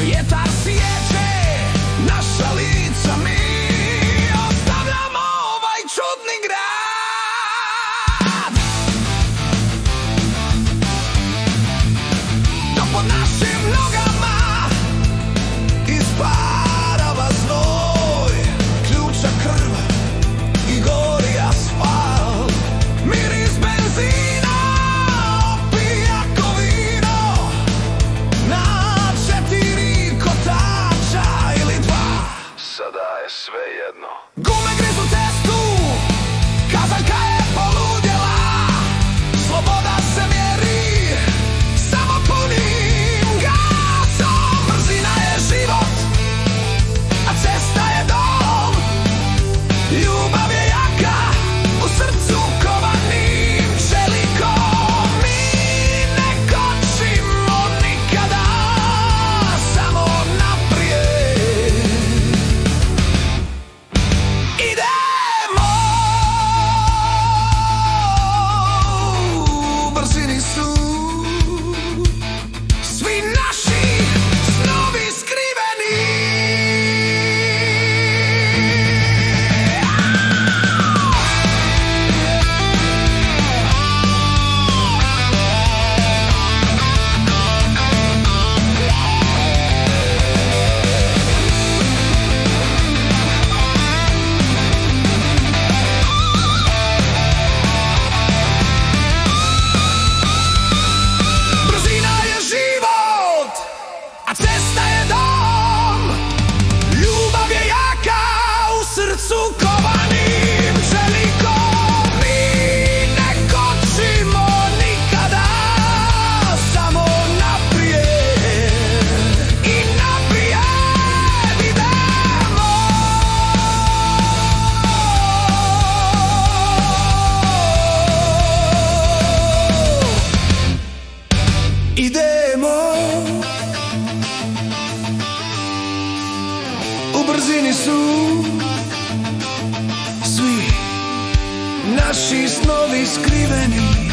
Vjetar sječe naša lica, mi ostavljamo ovaj čudni grad. Dok pod našim nogama isparava znoj, ključa krv i gori asfalt. Miris benzina opija ko vino na sada je sve jedno. Gume grizu cestu, kazaljka je poludjela. Sloboda se mjeri samo punim gasom. Brzina je život, a cesta je dom. Ljubav je jaka, u srcu kovanim čelikom. Mi ne kočimo nikada, samo naprijed. Idemo, u brzini su svi naši snovi skriveni. A cesta je dom, ljubav je jaka, u srcu kovanim čelikom. Mi ne kočimo nikada, samo naprijed i naprijed idemo. Idemo, u brzini su svi naši snovi skriveni.